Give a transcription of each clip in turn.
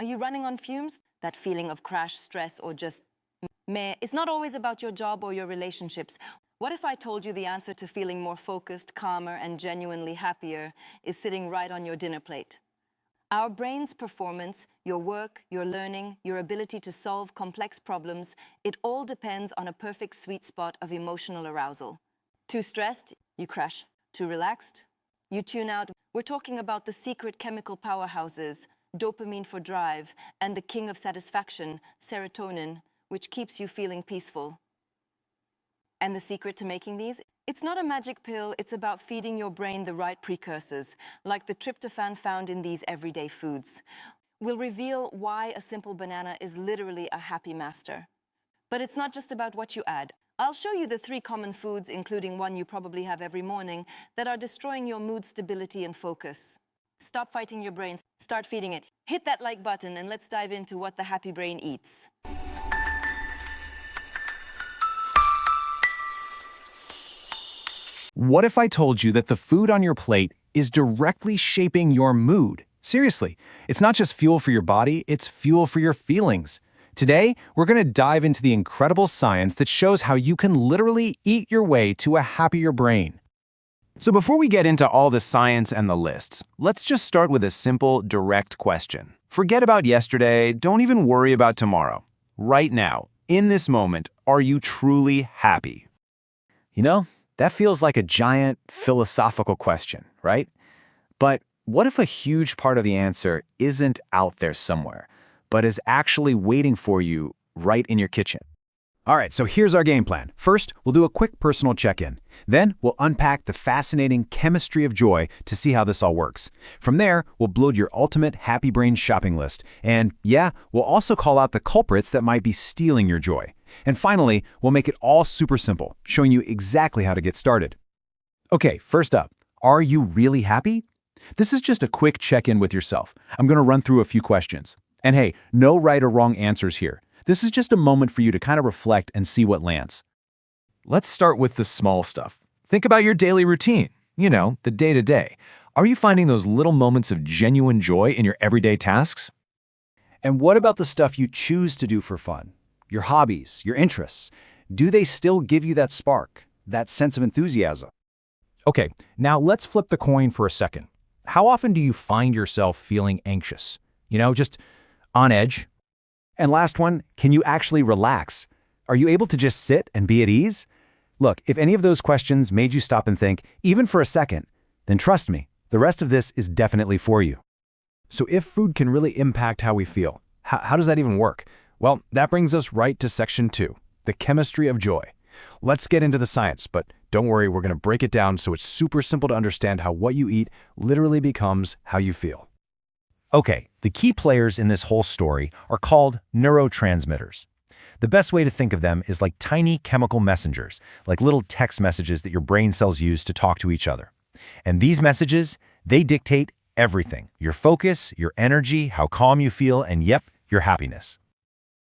Are you running on fumes? That feeling of crash, stress, or just meh is not always about your job or your relationships. What if I told you the answer to feeling more focused, calmer, and genuinely happier is sitting right on your dinner plate? Our brain's performance, your work, your learning, your ability to solve complex problems, it all depends on a perfect sweet spot of emotional arousal. Too stressed, you crash. Too relaxed, you tune out. We're talking about the secret chemical powerhouses, dopamine for drive, and the king of satisfaction, serotonin, which keeps you feeling peaceful. And the secret to making these? It's not a magic pill, it's about feeding your brain the right precursors, like the tryptophan found in these everyday foods. We'll reveal why a simple banana is literally a happy master. But it's not just about what you add. I'll show you the 3 common foods, including one you probably have every morning, that are destroying your mood stability and focus. Stop fighting your brain, start feeding it. Hit that like button and let's dive into what the happy brain eats. What if I told you that the food on your plate is directly shaping your mood? Seriously, it's not just fuel for your body, it's fuel for your feelings. Today, we're going to dive into the incredible science that shows how you can literally eat your way to a happier brain. So before we get into all the science and the lists, let's just start with a simple, direct question. Forget about yesterday, don't even worry about tomorrow. Right now, in this moment, are you truly happy? You know, that feels like a giant philosophical question, right? But what if a huge part of the answer isn't out there somewhere, but is actually waiting for you right in your kitchen? All right, so here's our game plan. First, we'll do a quick personal check-in. Then, we'll unpack the fascinating chemistry of joy to see how this all works. From there, we'll build your ultimate happy brain shopping list. And yeah, we'll also call out the culprits that might be stealing your joy. And finally, we'll make it all super simple, showing you exactly how to get started. Okay, first up, are you really happy? This is just a quick check-in with yourself. I'm going to run through a few questions. And hey, no right or wrong answers here. This is just a moment for you to kind of reflect and see what lands. Let's start with the small stuff. Think about your daily routine, the day-to-day. Are you finding those little moments of genuine joy in your everyday tasks? And what about the stuff you choose to do for fun? Your hobbies, your interests, do they still give you that spark, that sense of enthusiasm? Okay, now let's flip the coin for a second. How often do you find yourself feeling anxious? Just on edge? And last one, can you actually relax? Are you able to just sit and be at ease? Look, if any of those questions made you stop and think, even for a second, then trust me, the rest of this is definitely for you. So if food can really impact how we feel, how does that even work? Well, that brings us right to section 2, the chemistry of joy. Let's get into the science, but don't worry, we're going to break it down so it's super simple to understand how what you eat literally becomes how you feel. Okay, the key players in this whole story are called neurotransmitters. The best way to think of them is like tiny chemical messengers, like little text messages that your brain cells use to talk to each other. And these messages, they dictate everything: your focus, your energy, how calm you feel, and yep, your happiness.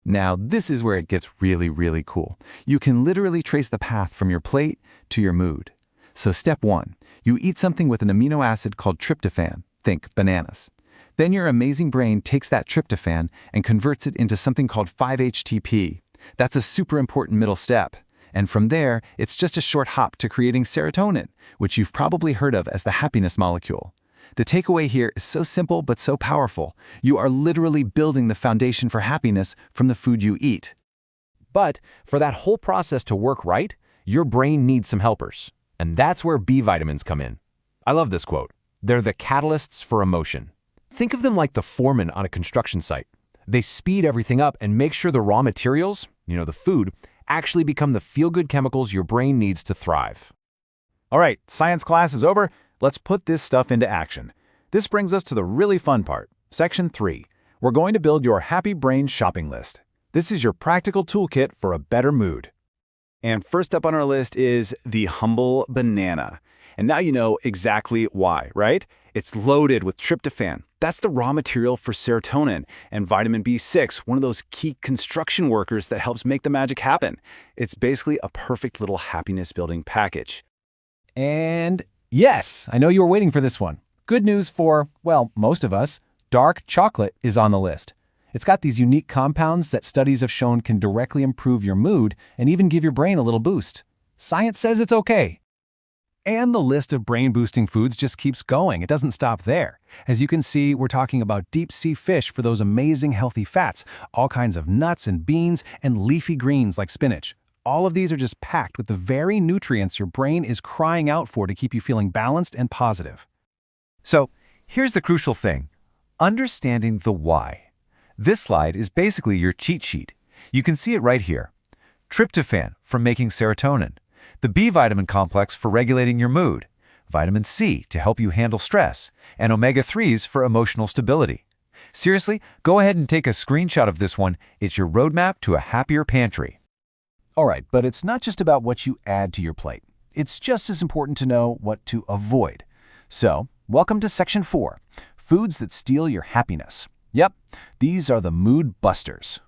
Now, this is where it gets really, really cool. You can literally trace the path from your plate to your mood. So step 1, you eat something with an amino acid called tryptophan, think bananas. Then your amazing brain takes that tryptophan and converts it into something called 5-HTP. That's a super important middle step. And from there, it's just a short hop to creating serotonin, which you've probably heard of as the happiness molecule. The takeaway here is so simple but so powerful. You are literally building the foundation for happiness from the food you eat. But for that whole process to work right, your brain needs some helpers. And that's where B vitamins come in. I love this quote. They're the catalysts for emotion. Think of them like the foreman on a construction site. They speed everything up and make sure the raw materials, the food, actually become the feel-good chemicals your brain needs to thrive. All right, science class is over. Let's put this stuff into action. This brings us to the really fun part, section 3. We're going to build your happy brain shopping list. This is your practical toolkit for a better mood. And first up on our list is the humble banana. And now you know exactly why, right? It's loaded with tryptophan. That's the raw material for serotonin and vitamin B6, one of those key construction workers that helps make the magic happen. It's basically a perfect little happiness-building package. And yes, I know you were waiting for this one. Good news for, well, most of us. Dark chocolate is on the list. It's got these unique compounds that studies have shown can directly improve your mood and even give your brain a little boost. Science says it's okay. And the list of brain-boosting foods just keeps going. It doesn't stop there. As you can see, we're talking about deep-sea fish for those amazing healthy fats, all kinds of nuts and beans, and leafy greens like spinach. All of these are just packed with the very nutrients your brain is crying out for to keep you feeling balanced and positive. So, here's the crucial thing. Understanding the why. This slide is basically your cheat sheet. You can see it right here. Tryptophan for making serotonin. The B vitamin complex for regulating your mood, vitamin C to help you handle stress, and omega-3s for emotional stability. Seriously, go ahead and take a screenshot of this one. It's your roadmap to a happier pantry. All right, but it's not just about what you add to your plate. It's just as important to know what to avoid. So, welcome to Section 4, Foods that Steal Your Happiness. Yep, these are the mood busters.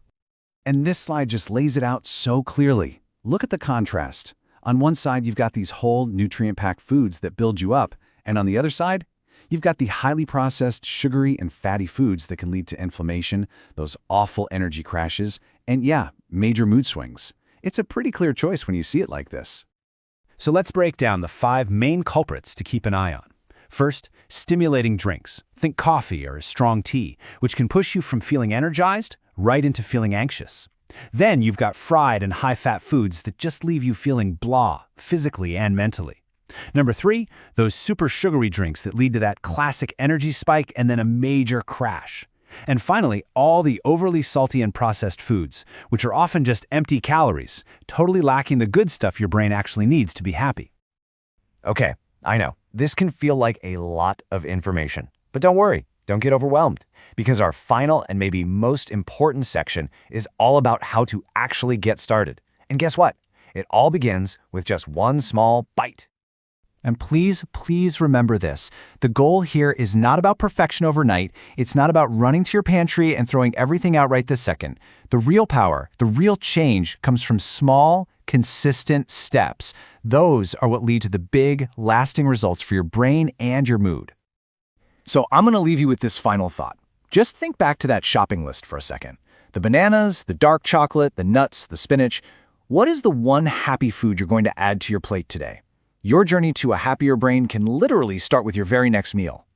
And this slide just lays it out so clearly. Look at the contrast. On one side, you've got these whole nutrient-packed foods that build you up, and on the other side, you've got the highly processed, sugary, and fatty foods that can lead to inflammation, those awful energy crashes, and yeah, major mood swings. It's a pretty clear choice when you see it like this. So let's break down the 5 main culprits to keep an eye on. First, stimulating drinks. Think coffee or a strong tea, which can push you from feeling energized right into feeling anxious. Then you've got fried and high-fat foods that just leave you feeling blah, physically and mentally. Number 3, those super sugary drinks that lead to that classic energy spike and then a major crash. And finally, all the overly salty and processed foods, which are often just empty calories, totally lacking the good stuff your brain actually needs to be happy. Okay, I know, this can feel like a lot of information. But don't worry, don't get overwhelmed, because our final and maybe most important section is all about how to actually get started. And guess what? It all begins with just one small bite. And please, please remember this. The goal here is not about perfection overnight. It's not about running to your pantry and throwing everything out right this second. The real power, the real change comes from small, consistent steps. Those are what lead to the big, lasting results for your brain and your mood. So I'm going to leave you with this final thought. Just think back to that shopping list for a second. The bananas, the dark chocolate, the nuts, the spinach. What is the one happy food you're going to add to your plate today? Your journey to a happier brain can literally start with your very next meal.